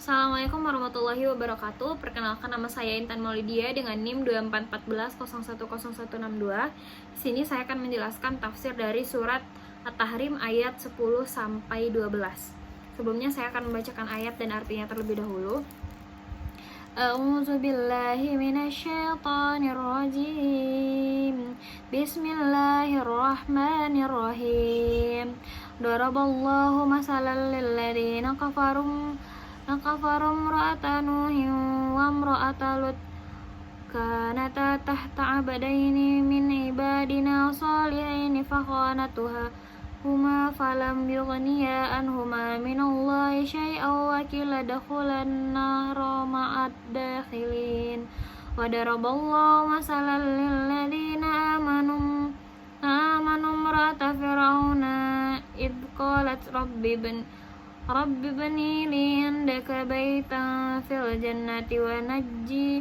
Assalamualaikum warahmatullahi wabarakatuh. Perkenalkan, nama saya Intan Maulidia dengan NIM 2414010162. Di sini saya akan menjelaskan tafsir dari surat At-Tahrim ayat 10 sampai 12. Sebelumnya saya akan membacakan ayat dan artinya terlebih dahulu. A'udzu billahi minasyaitonir rajim. Bismillahirrahmanirrahim. Daraballahu masalan lil ladzina kafaru imra'ata nuhin wa imra'ata lut kanata tahta 'abdaini min ibadina shalihaini fakhanatuha huma falam yughniya anhuma minallahi syai'an wa qila dakhulan nara ma'ad dakhilin wa daraballahu masalan lil ladzina amanu imra'ata fir'auna id qalat Rabbi bani li indaka baitan fil jannati wa najjini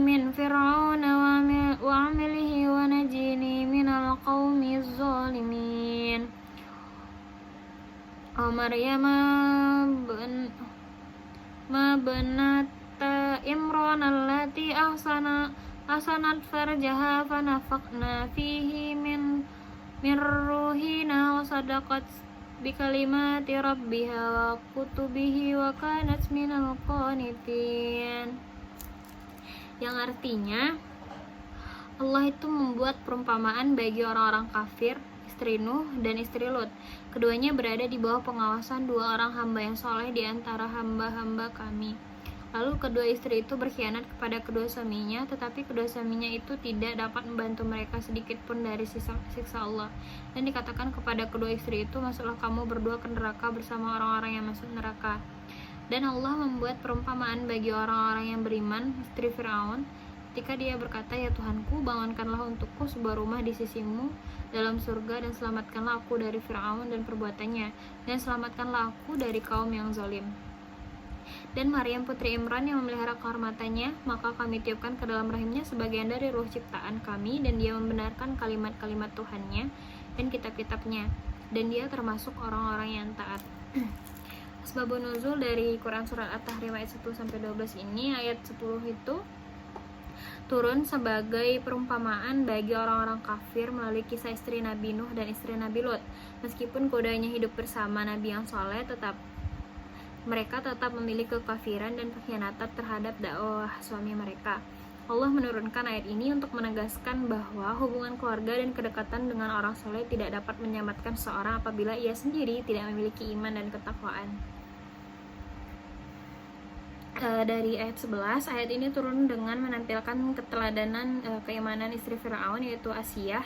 min fir'auna wa amilihi wa najjini minal qawmi zalimin. Maryam banata Imran allati ahsanat farjaha fanafaqna fihi min ruhina wa sadaqat bikalimati rabbiha wa kutubihi wa kanat minal qanitin. Yang artinya, Allah itu membuat perumpamaan bagi orang-orang kafir, istri Nuh dan istri Lut. Keduanya berada di bawah pengawasan dua orang hamba yang soleh di antara hamba-hamba kami. Lalu kedua istri itu berkhianat kepada kedua suaminya, tetapi kedua suaminya itu tidak dapat membantu mereka sedikit pun dari siksa Allah. Dan dikatakan kepada kedua istri itu, masuklah kamu berdua ke neraka bersama orang-orang yang masuk neraka. Dan Allah membuat perumpamaan bagi orang-orang yang beriman, istri Fir'aun, ketika dia berkata, ya Tuhanku, bangunkanlah untukku sebuah rumah di sisimu dalam surga, dan selamatkanlah aku dari Fir'aun dan perbuatannya, dan selamatkanlah aku dari kaum yang zalim. Dan Maryam putri Imran yang memelihara kehormatannya, maka kami tiupkan ke dalam rahimnya sebagian dari ruh ciptaan kami, dan dia membenarkan kalimat-kalimat Tuhannya dan kitab-kitabnya, dan dia termasuk orang-orang yang taat. Asbabun nuzul dari Quran surat At-Tahrim ayat 10 sampai 12 ini, ayat 10 itu turun sebagai perumpamaan bagi orang-orang kafir melalui kisah istri Nabi Nuh dan istri Nabi Lut. Meskipun keduanya hidup bersama Nabi yang soleh, mereka tetap memiliki kekafiran dan pengkhianatan terhadap dakwah suami mereka. Allah menurunkan ayat ini untuk menegaskan bahwa hubungan keluarga dan kedekatan dengan orang soleh tidak dapat menyelamatkan seseorang apabila ia sendiri tidak memiliki iman dan ketakwaan. Dari ayat 11, ayat ini turun dengan menampilkan keteladanan keimanan istri Fir'aun, yaitu Asiyah,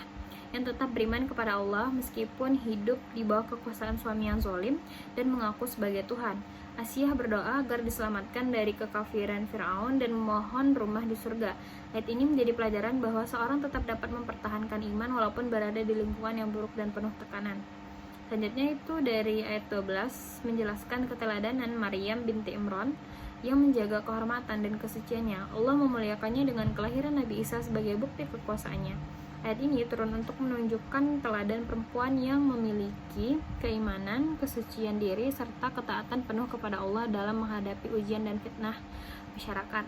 yang tetap beriman kepada Allah meskipun hidup di bawah kekuasaan suami yang zalim dan mengaku sebagai Tuhan. Asiyah berdoa agar diselamatkan dari kekafiran Fir'aun dan memohon rumah di surga. Ayat ini menjadi pelajaran bahwa seorang tetap dapat mempertahankan iman walaupun berada di lingkungan yang buruk dan penuh tekanan. Selanjutnya itu dari ayat 12 menjelaskan keteladanan Maryam binti Imran yang menjaga kehormatan dan kesuciannya. Allah memuliakannya dengan kelahiran Nabi Isa sebagai bukti kekuasaannya. Ayat ini turun untuk menunjukkan teladan perempuan yang memiliki keimanan, kesucian diri, serta ketaatan penuh kepada Allah dalam menghadapi ujian dan fitnah masyarakat.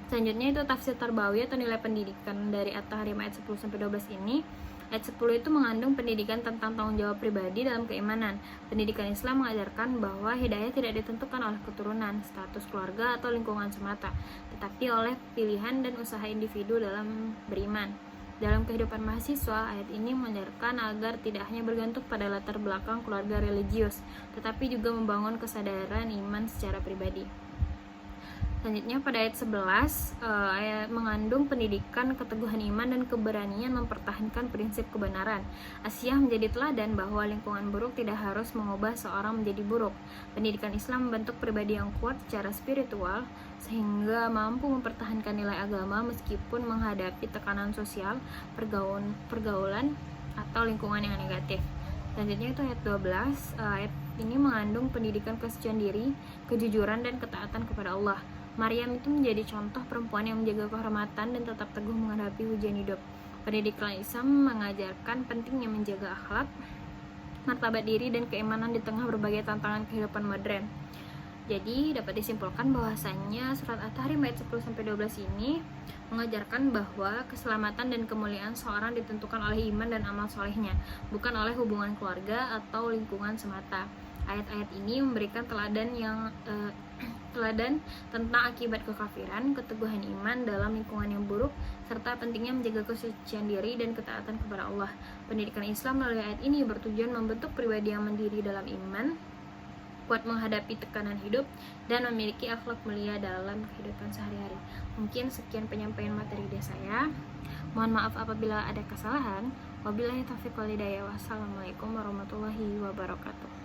Selanjutnya itu tafsir Tarbawi atau nilai pendidikan dari At-Tahrim ayat 10-12 ini. Ayat 10 itu mengandung pendidikan tentang tanggung jawab pribadi dalam keimanan. Pendidikan Islam mengajarkan bahwa hidayah tidak ditentukan oleh keturunan, status keluarga, atau lingkungan semata, tetapi oleh pilihan dan usaha individu dalam beriman. Dalam kehidupan mahasiswa, ayat ini mengajarkan agar tidak hanya bergantung pada latar belakang keluarga religius, tetapi juga membangun kesadaran iman secara pribadi. Selanjutnya pada ayat 11, ayat mengandung pendidikan keteguhan iman dan keberanian mempertahankan prinsip kebenaran. Asiyah menjadi teladan bahwa lingkungan buruk tidak harus mengubah seorang menjadi buruk. Pendidikan Islam membentuk pribadi yang kuat secara spiritual, sehingga mampu mempertahankan nilai agama meskipun menghadapi tekanan sosial, pergaulan, atau lingkungan yang negatif. Selanjutnya itu ayat 12, ayat ini mengandung pendidikan kesucian diri, kejujuran, dan ketaatan kepada Allah. Maryam itu menjadi contoh perempuan yang menjaga kehormatan dan tetap teguh menghadapi ujian hidup. Pendidikan Islam mengajarkan pentingnya menjaga akhlak, martabat diri, dan keimanan di tengah berbagai tantangan kehidupan modern. Jadi dapat disimpulkan bahwasannya surat At-Tahrim ayat 10-12 ini mengajarkan bahwa keselamatan dan kemuliaan seorang ditentukan oleh iman dan amal solehnya, bukan oleh hubungan keluarga atau lingkungan semata. Ayat-ayat ini memberikan teladan tentang akibat kekafiran, keteguhan iman dalam lingkungan yang buruk, serta pentingnya menjaga kesucian diri dan ketaatan kepada Allah. Pendidikan Islam melalui ayat ini bertujuan membentuk pribadi yang mandiri dalam iman, kuat menghadapi tekanan hidup, dan memiliki akhlak mulia dalam kehidupan sehari-hari. Mungkin sekian penyampaian materi dari saya. Mohon maaf apabila ada kesalahan. Wabillahi taufiq wal hidayah. Wassalamualaikum warahmatullahi wabarakatuh.